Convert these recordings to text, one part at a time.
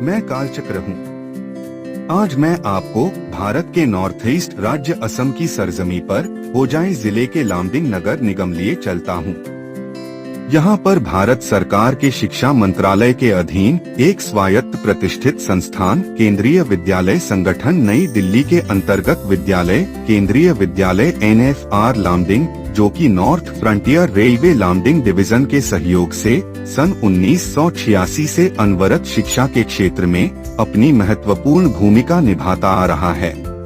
मैं कालचक्र हूँ। आज मैं आपको भारत के नॉर्थ ईस्ट राज्य असम की सरजमी पर होजाई जिले के लामडिंग नगर निगम लिए चलता हूँ। यहाँ पर भारत सरकार के शिक्षा मंत्रालय के अधीन एक स्वायत्त प्रतिष्ठित संस्थान केंद्रीय विद्यालय संगठन नई दिल्ली के अंतर्गत विद्यालय केंद्रीय विद्यालय NFR लामडिंग, जो कि north frontier railway Lumding division के सहयोग से सन 1986 से अनवरत शिक्षा के क्षेत्र में अपनी महत्वपूर्ण भूमिका निभाता आ रहा है।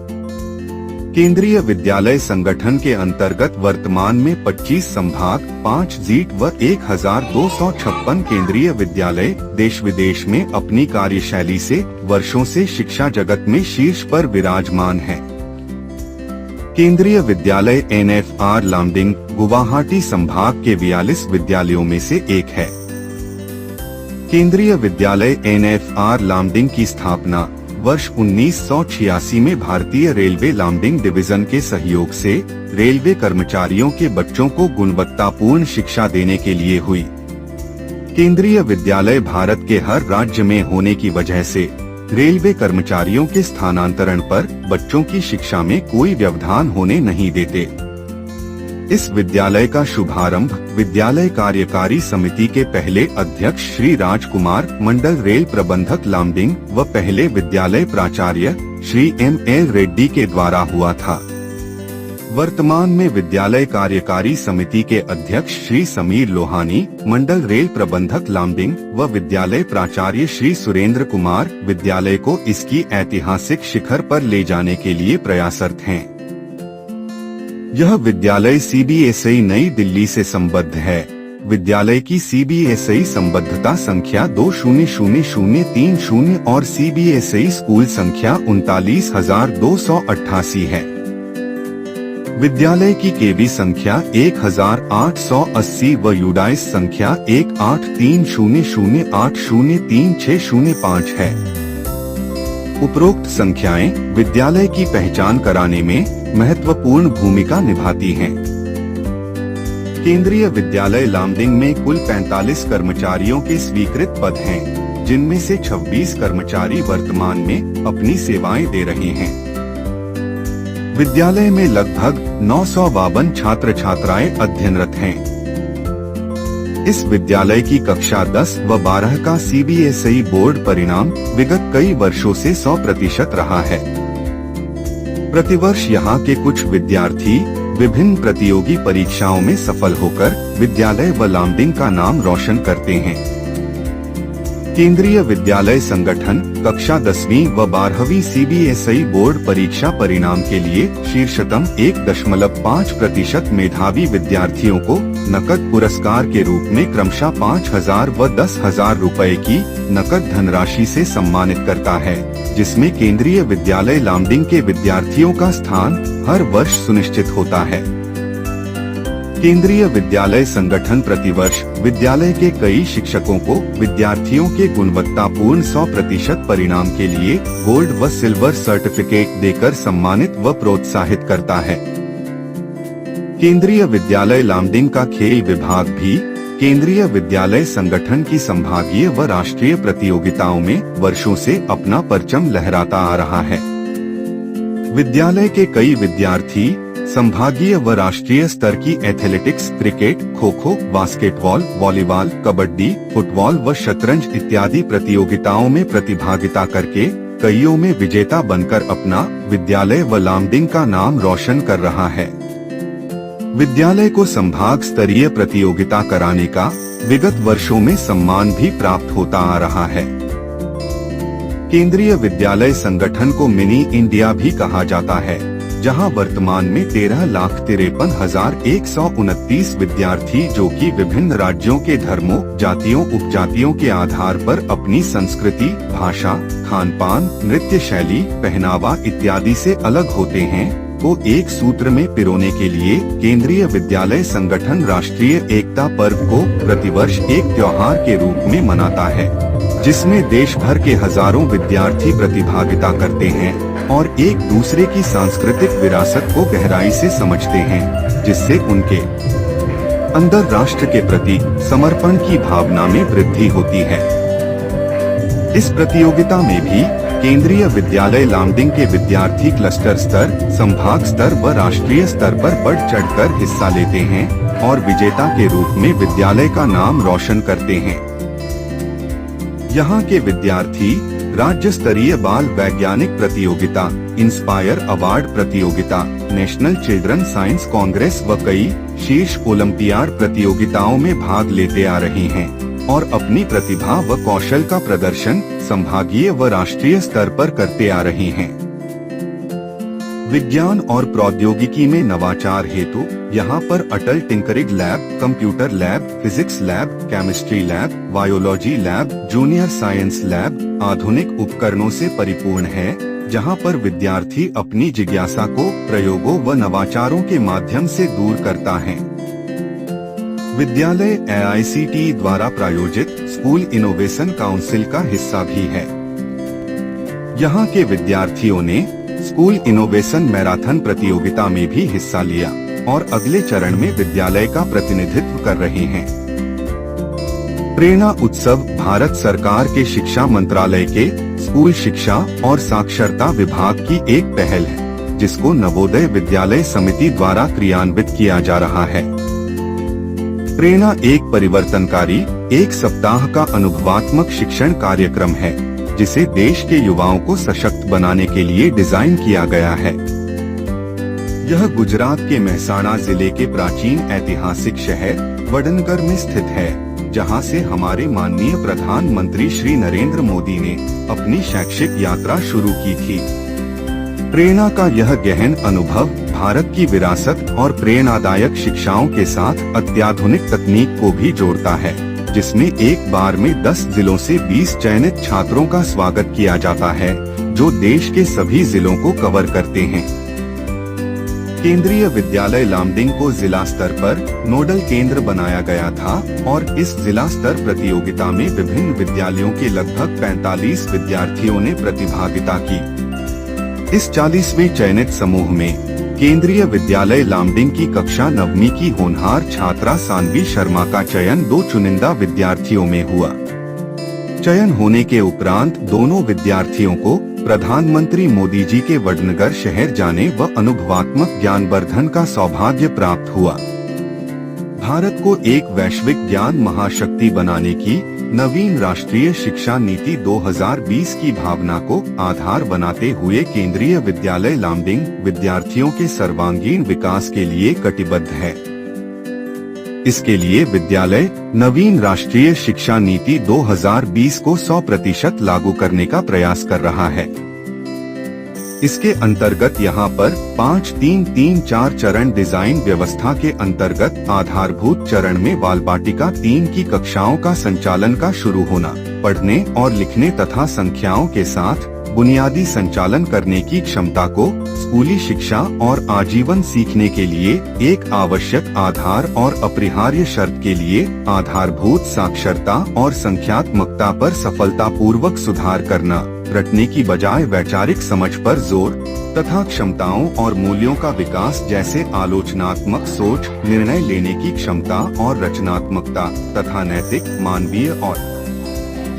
केंद्रीय विद्यालय संगठन के अंतर्गत वर्तमान में 25 संभाग, 5 जीट व 1256 केंद्रीय विद्यालय देश विदेश में अपनी कार्यशैली से वर्षों से शिक्षा जगत में शीर्ष पर विराजमान है। केंद्रीय विद्यालय NFR लामडिंग गुवाहाटी संभाग के 42 विद्यालयों में से एक है। केंद्रीय विद्यालय NFR लामडिंग की स्थापना वर्ष 1986 में भारतीय रेलवे लामडिंग डिवीजन के सहयोग से रेलवे कर्मचारियों के बच्चों को गुणवत्तापूर्ण शिक्षा देने के लिए हुई। केंद्रीय विद्यालय भारत के हर राज्य में होने की वजह से रेलवे कर्मचारियों के स्थानांतरण पर बच्चों की शिक्षा में कोई व्यवधान होने नहीं देते। इस विद्यालय का शुभारंभ विद्यालय कार्यकारी समिति के पहले अध्यक्ष श्री राजकुमार मंडल रेल प्रबंधक लामडिंग व पहले विद्यालय प्राचार्य श्री M.L. रेड्डी के द्वारा हुआ था। वर्तमान में विद्यालय कार्यकारी समिति के अध्यक्ष श्री समीर लोहानी, मंडल रेल प्रबंधक लामडिंग व विद्यालय प्राचार्य श्री सुरेंद्र कुमार विद्यालय को इसकी ऐतिहासिक शिखर पर ले जाने के लिए प्रयासरत हैं। यह विद्यालय CBSI नई दिल्ली से संबद्ध है। विद्यालय की CBSI संबद्धता संख्या 20030 और CBSI स्कूल संख्या 39,288 है। विद्यालय की केवी संख्या 1880 व यूडाइस संख्या 183008033605 है। उपरोक्त संख्याएं विद्यालय की पहचान कराने में महत्वपूर्ण भूमिका निभाती हैं। केंद्रीय विद्यालय लामडिंग में कुल 45 कर्मचारियों के स्वीकृत पद हैं, जिनमें से 26 कर्मचारी वर्तमान में अपनी सेवाएं दे रहे हैं। विद्यालय में लगभग 952 छात्र छात्राएं अध्ययनरत हैं। इस विद्यालय की कक्षा 10 व 12 का CBSI बोर्ड परिणाम विगत कई वर्षों से 100% रहा है। प्रतिवर्ष यहाँ के कुछ विद्यार्थी विभिन्न प्रतियोगी परीक्षाओं में सफल होकर विद्यालय व लामडिंग का नाम रोशन करते हैं। केंद्रीय विद्यालय संगठन कक्षा 10वीं व 12वीं CBSI बोर्ड परीक्षा परिणाम के लिए शीर्षतम 1.5% मेधावी विद्यार्थियों को नकद पुरस्कार के रूप में क्रमशः 5,000 व 10,000 रुपए की नकद धनराशि से सम्मानित करता है, जिसमें केंद्रीय विद्यालय लामडिंग के विद्यार्थियों का स्थान हर वर्ष सुनिश्चित होता है। केंद्रीय विद्यालय संगठन प्रतिवर्ष विद्यालय के कई शिक्षकों को विद्यार्थियों के गुणवत्तापूर्ण 100% परिणाम के लिए गोल्ड व सिल्वर सर्टिफिकेट देकर सम्मानित व प्रोत्साहित करता है। केंद्रीय विद्यालय लामडिंग का खेल विभाग भी केंद्रीय विद्यालय संगठन की संभागीय व राष्ट्रीय प्रतियोगिताओं में वर्षों से अपना परचम लहराता आ रहा है। विद्यालय के कई विद्यार्थी संभागीय व राष्ट्रीय स्तर की athletics, cricket, kho kho, basketball, volleyball, kabaddi, football व शतरंज इत्यादि प्रतियोगिताओं में प्रतिभागिता करके कईयों में विजेता बनकर अपना विद्यालय व लामडिंग का नाम रोशन कर रहा है। विद्यालय को संभाग स्तरीय प्रतियोगिता कराने का विगत वर्षों में सम्मान भी प्राप्त होता आ रहा है। केंद्रीय विद्यालय संगठन को मिनी इंडिया भी कहा जाता है, जहां वर्तमान में 13,53,129 विद्यार्थी जो कि विभिन्न राज्यों के धर्मों, जातियों, उपजातियों के आधार पर अपनी संस्कृति, भाषा, खान-पान, नृत्य शैली, पहनावा इत्यादि से अलग होते हैं, को एक सूत्र में पिरोने के लिए केंद्रीय विद्यालय संगठन राष्ट्रीय एकता पर्व को प्रतिवर्ष एक त्योहार के रूप में मनाता है, जिसमें देश भर के हजारों विद्यार्थी प्रतिभागिता करते हैं और एक दूसरे की सांस्कृतिक विरासत को गहराई से समझते हैं, जिससे उनके अंदर राष्ट्र के प्रति समर्पण की भावना में वृद्धि होती है। इस प्रतियोगिता में भी केंद्रीय विद्यालय लामडिंग के विद्यार्थी क्लस्टर स्तर, संभाग स्तर व राष्ट्रीय स्तर पर बढ़ चढ़कर हिस्सा लेते हैं और विजेता के रूप में विद्यालय का नाम रोशन करते हैं। यहाँ के विद्यार्थी राज्य स्तरीय बाल वैज्ञानिक प्रतियोगिता, इंस्पायर अवार्ड प्रतियोगिता, नेशनल चिल्ड्रन साइंस कांग्रेस व कई शीर्ष ओलंपियाड प्रतियोगिताओं में भाग लेते आ रहे हैं और अपनी प्रतिभा व कौशल का प्रदर्शन संभागीय व राष्ट्रीय स्तर पर करते आ रहे हैं। विज्ञान और प्रौद्योगिकी में नवाचार हेतु यहाँ पर Atal tinkering lab, computer lab, physics lab, chemistry lab, biology lab, junior science lab आधुनिक उपकरणों से परिपूर्ण है, जहाँ पर विद्यार्थी अपनी जिज्ञासा को प्रयोगों व नवाचारों के माध्यम से दूर करता है। विद्यालय AICTE द्वारा प्रायोजित स्कूल इनोवेशन काउंसिल का हिस्सा भी है। यहाँ के विद्यार्थियों ने स्कूल इनोवेशन मैराथन प्रतियोगिता में भी हिस्सा लिया और अगले चरण में विद्यालय का प्रतिनिधित्व कर रहे हैं। प्रेरणा उत्सव भारत सरकार के शिक्षा मंत्रालय के स्कूल शिक्षा और साक्षरता विभाग की एक पहल है, जिसको नवोदय विद्यालय समिति द्वारा क्रियान्वित किया जा रहा है। प्रेरणा एक परिवर्तनकारी एक सप्ताह का अनुभवात्मक शिक्षण कार्यक्रम है, जिसे देश के युवाओं को सशक्त बनाने के लिए डिजाइन किया गया है। यह गुजरात के मेहसाणा जिले के प्राचीन ऐतिहासिक शहर वडनगर में स्थित है, जहां से हमारे माननीय प्रधानमंत्री श्री नरेंद्र मोदी ने अपनी शैक्षिक यात्रा शुरू की थी। प्रेरणा का यह गहन अनुभव भारत की विरासत और प्रेरणादायक शिक्षाओं के साथ अत्याधुनिक तकनीक को भी जोड़ता है, जिसमें एक बार में 10 जिलों से 20 चयनित छात्रों का स्वागत किया जाता है, जो देश के सभी जिलों को कवर करते हैं। केंद्रीय विद्यालय लामडिंग को जिला स्तर पर नोडल केंद्र बनाया गया था और इस जिला स्तर प्रतियोगिता में विभिन्न विद्यालयों के लगभग 45 विद्यार्थियों ने प्रतिभागिता की। इस 40वें चयनित समूह में केंद्रीय विद्यालय लामडिंग की कक्षा 9वीं की होनहार छात्रा सानवी शर्मा का चयन 2 चुनिंदा विद्यार्थियों में हुआ। चयन होने के उपरांत दोनों विद्यार्थियों को प्रधानमंत्री मोदी जी के वडनगर शहर जाने व अनुभवात्मक ज्ञानवर्धन का सौभाग्य प्राप्त हुआ। भारत को एक वैश्विक ज्ञान महाशक्ति बनाने की नवीन राष्ट्रीय शिक्षा नीति 2020 की भावना को आधार बनाते हुए केंद्रीय विद्यालय लामडिंग विद्यार्थियों के सर्वांगीण विकास के लिए कटिबद्ध है। इसके लिए विद्यालय नवीन राष्ट्रीय शिक्षा नीति 2020 को 100% लागू करने का प्रयास कर रहा है। इसके अंतर्गत यहाँ पर 5-3-3-4 चरण डिजाइन व्यवस्था के अंतर्गत आधारभूत चरण में बाल बाटिका 3 की कक्षाओं का संचालन का शुरू होना, पढ़ने और लिखने तथा संख्याओं के साथ बुनियादी संचालन करने की क्षमता को स्कूली शिक्षा और आजीवन सीखने के लिए एक आवश्यक आधार और अपरिहार्य शर्त के लिए आधारभूत साक्षरता और संख्यात्मकता पर सफलतापूर्वक सुधार करना, रटने की बजाय वैचारिक समझ पर जोर तथा क्षमताओं और मूल्यों का विकास जैसे आलोचनात्मक सोच, निर्णय लेने की क्षमता और रचनात्मकता तथा नैतिक, मानवीय और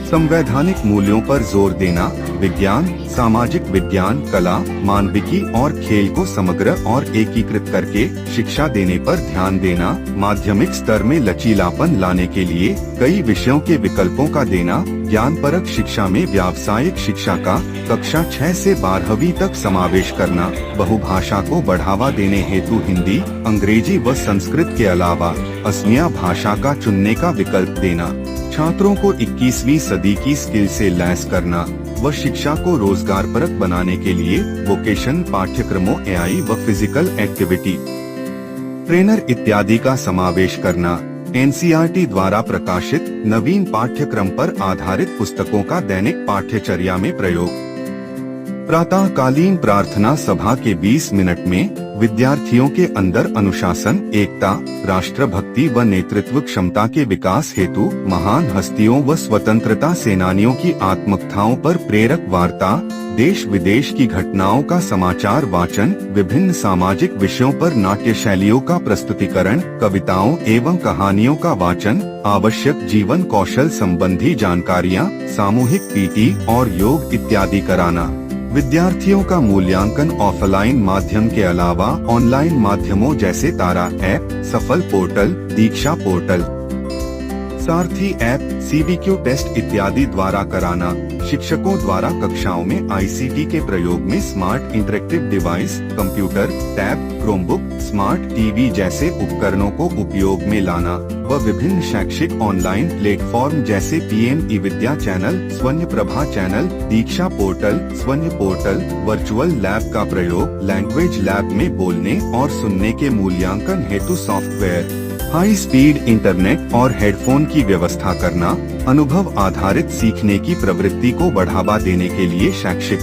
संवैधानिक मूल्यों पर जोर देना, विज्ञान, सामाजिक विज्ञान, कला, मानविकी और खेल को समग्र और एकीकृत करके शिक्षा देने पर ध्यान देना, माध्यमिक स्तर में लचीलापन लाने के लिए कई विषयों के विकल्पों का देना, ज्ञानपरक शिक्षा में व्यावसायिक शिक्षा का कक्षा 6 से 12वीं तक समावेश करना, बहुभाषा को बढ़ावा देने हेतु हिंदी, अंग्रेजी व संस्कृत के अलावा असमिया भाषा का चुनने का विकल्प देना, छात्रों को 21वीं सदी की स्किल से लैस करना व शिक्षा को रोजगारपरक बनाने के लिए वोकेशन पाठ्यक्रमों AI व फिजिकल एक्टिविटी ट्रेनर इत्यादि का समावेश करना, NCERT द्वारा प्रकाशित नवीन पाठ्यक्रम पर आधारित पुस्तकों का दैनिक पाठ्यचर्या में प्रयोग, प्रातःकालीन प्रार्थना सभा के 20 मिनट में विद्यार्थियों के अंदर अनुशासन, एकता, राष्ट्रभक्ति व नेतृत्व क्षमता के विकास हेतु महान हस्तियों व स्वतंत्रता सेनानियों की आत्मकथाओं पर प्रेरक वार्ता, देश विदेश की घटनाओं का समाचार वाचन, विभिन्न सामाजिक विषयों पर नाट्य शैलियों का प्रस्तुतिकरण, कविताओं एवं कहानियों का वाचन, आवश्यक जीवन कौशल संबंधी जानकारियाँ, सामूहिक पीटी और योग इत्यादि कराना। विद्यार्थियों का मूल्यांकन ऑफलाइन माध्यम के अलावा ऑनलाइन माध्यमों जैसे तारा ऐप, सफल पोर्टल, दीक्षा पोर्टल, सारथी ऐप, CBQ टेस्ट इत्यादि द्वारा कराना। शिक्षकों द्वारा कक्षाओं में ICT के प्रयोग में smart interactive device, computer, tab, Chromebook, smart TV जैसे उपकरणों को उपयोग में लाना व विभिन्न शैक्षिक ऑनलाइन प्लेटफॉर्म जैसे PM ई-विद्या चैनल, स्वर्ण प्रभा चैनल, दीक्षा पोर्टल, स्वर्ण पोर्टल, वर्चुअल लैब का प्रयोग, लैंग्वेज लैब में बोलने और सुनने के मूल्यांकन हेतु सॉफ्टवेयर, हाई स्पीड इंटरनेट और हेडफोन की व्यवस्था करना, अनुभव आधारित सीखने की प्रवृत्ति को बढ़ावा देने के लिए शैक्षिक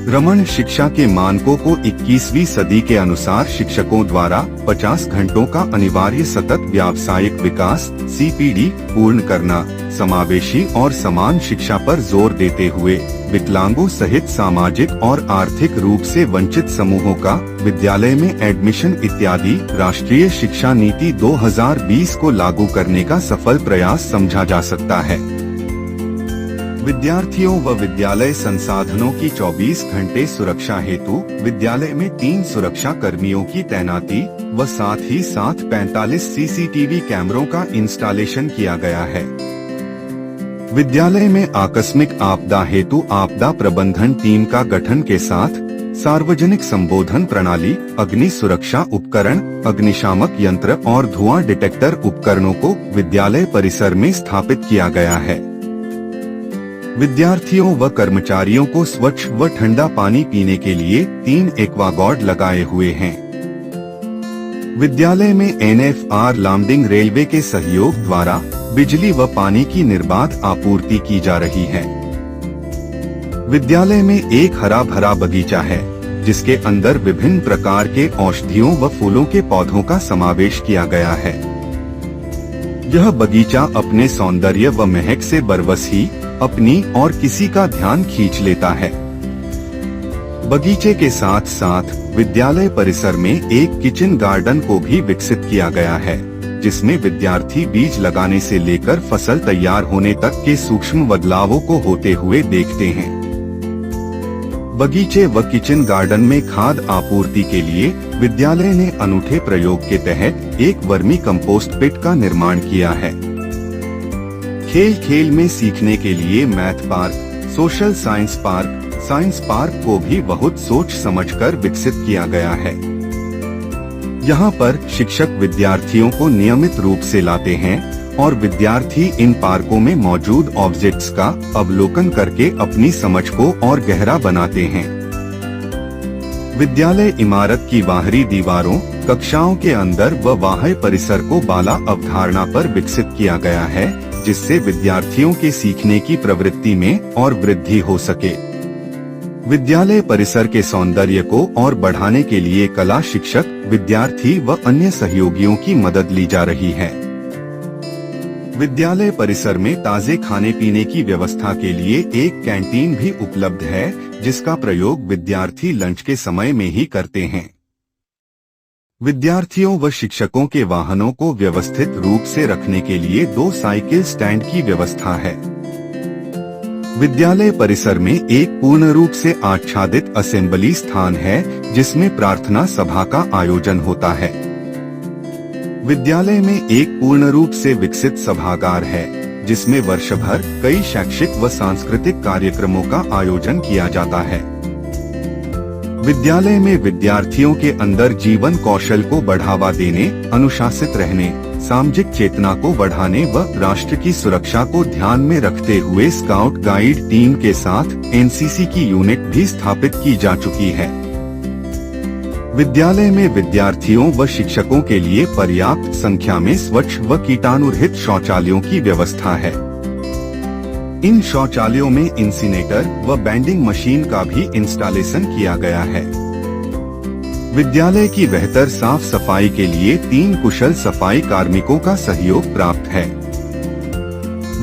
रमण शिक्षा के मानकों को 21वीं सदी के अनुसार शिक्षकों द्वारा 50 घंटों का अनिवार्य सतत व्यावसायिक विकास CPD पूर्ण करना, समावेशी और समान शिक्षा पर जोर देते हुए विकलांगों सहित सामाजिक और आर्थिक रूप से वंचित समूहों का विद्यालय में एडमिशन इत्यादि राष्ट्रीय शिक्षा नीति 2020 को लागू करने का सफल प्रयास समझा जा सकता है। विद्यार्थियों व विद्यालय संसाधनों की 24 घंटे सुरक्षा हेतु विद्यालय में 3 सुरक्षा कर्मियों की तैनाती व साथ ही साथ 45 CCTV कैमरों का इंस्टॉलेशन किया गया है। विद्यालय में आकस्मिक आपदा हेतु आपदा प्रबंधन टीम का गठन के साथ सार्वजनिक संबोधन प्रणाली, अग्नि सुरक्षा उपकरण, अग्निशामक यंत्र और धुआं डिटेक्टर उपकरणों को विद्यालय परिसर में स्थापित किया गया है। विद्यार्थियों व कर्मचारियों को स्वच्छ व ठंडा पानी पीने के लिए 3 एक्वागार्ड लगाए हुए हैं। विद्यालय में NFR लामडिंग रेलवे के सहयोग द्वारा बिजली व पानी की निर्बाध आपूर्ति की जा रही है। विद्यालय में एक हरा भरा बगीचा है, जिसके अंदर विभिन्न प्रकार के औषधियों व फूलों के पौधों का समावेश किया गया है। यह बगीचा अपने सौंदर्य व महक से बरबस ही अपनी और किसी का ध्यान खींच लेता है। बगीचे के साथ साथ विद्यालय परिसर में एक किचन गार्डन को भी विकसित किया गया है, जिसमें विद्यार्थी बीज लगाने से लेकर फसल तैयार होने तक के सूक्ष्म बदलावों को होते हुए देखते हैं। बगीचे व किचन गार्डन में खाद आपूर्ति के लिए विद्यालय ने अनूठे प्रयोग के तहत एक वर्मी कंपोस्ट पिट का निर्माण किया है। खेल खेल में सीखने के लिए math park, social science park को भी बहुत सोच समझकर विकसित किया गया है। यहाँ पर शिक्षक विद्यार्थियों को नियमित रूप से लाते हैं और विद्यार्थी इन पार्कों में मौजूद ऑब्जेक्ट्स का अवलोकन करके अपनी समझ को और गहरा बनाते हैं। विद्यालय इमारत की बाहरी दीवारों, कक्षाओं के अंदर व बाह्य परिसर को बाला अवधारणा पर विकसित किया गया है, जिससे विद्यार्थियों के सीखने की प्रवृत्ति में और वृद्धि हो सके। विद्यालय परिसर के सौंदर्य को और बढ़ाने के लिए कला शिक्षक, विद्यार्थी व अन्य सहयोगियों की मदद ली जा रही है। विद्यालय परिसर में ताजे खाने पीने की व्यवस्था के लिए एक कैंटीन भी उपलब्ध है, जिसका प्रयोग विद्यार्थी लंच के समय में ही करते हैं। विद्यार्थियों व शिक्षकों के वाहनों को व्यवस्थित रूप से रखने के लिए 2 साइकिल स्टैंड की व्यवस्था है। विद्यालय परिसर में एक पूर्ण रूप से आच्छादित असेंबली स्थान है, जिसमें प्रार्थना सभा का आयोजन होता है। विद्यालय में एक पूर्ण रूप से विकसित सभागार है, जिसमें वर्ष भर कई शैक्षिक व सांस्कृतिक कार्यक्रमों का आयोजन किया जाता है। विद्यालय में विद्यार्थियों के अंदर जीवन कौशल को बढ़ावा देने, अनुशासित रहने, सामाजिक चेतना को बढ़ाने व राष्ट्र की सुरक्षा को ध्यान में रखते हुए स्काउट गाइड टीम के साथ NCC की यूनिट भी स्थापित की जा चुकी है। विद्यालय में विद्यार्थियों व शिक्षकों के लिए पर्याप्त संख्या में स्वच्छ व कीटाणुरहित शौचालयों की व्यवस्था है। इन शौचालयों में इंसिनेटर व बैंडिंग मशीन का भी इंस्टॉलेशन किया गया है। विद्यालय की बेहतर साफ सफाई के लिए 3 कुशल सफाई कार्मिकों का सहयोग प्राप्त है।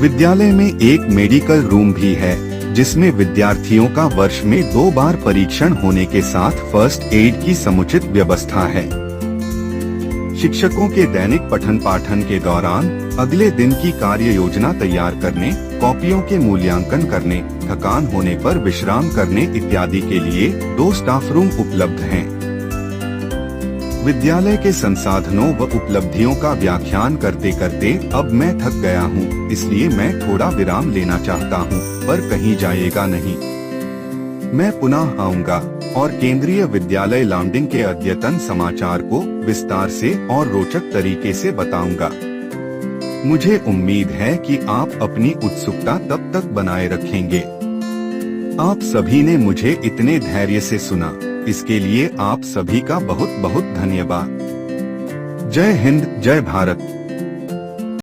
विद्यालय में एक मेडिकल रूम भी है, जिसमें विद्यार्थियों का वर्ष में 2 बार परीक्षण होने के साथ फर्स्ट एड की समुचित व्यवस्था है। शिक्षकों के दैनिक पठन पाठन के दौरान अगले दिन की कार्य योजना तैयार करने, कॉपियों के मूल्यांकन करने, थकान होने पर विश्राम करने इत्यादि के लिए 2 स्टाफ रूम उपलब्ध हैं। विद्यालय के संसाधनों व उपलब्धियों का व्याख्यान करते करते अब मैं थक गया हूँ, इसलिए मैं थोड़ा विराम लेना चाहता हूँ, पर कहीं जाइएगा नहीं। मैं पुनः आऊँगा और केंद्रीय विद्यालय लामडिंग के अद्यतन समाचार को विस्तार से और रोचक तरीके से बताऊंगा। मुझे उम्मीद है कि आप अपनी उत्सुकता तब तक बनाए रखेंगे। आप सभी ने मुझे इतने धैर्य से सुना, इसके लिए आप सभी का बहुत बहुत धन्यवाद। जय हिंद, जय भारत।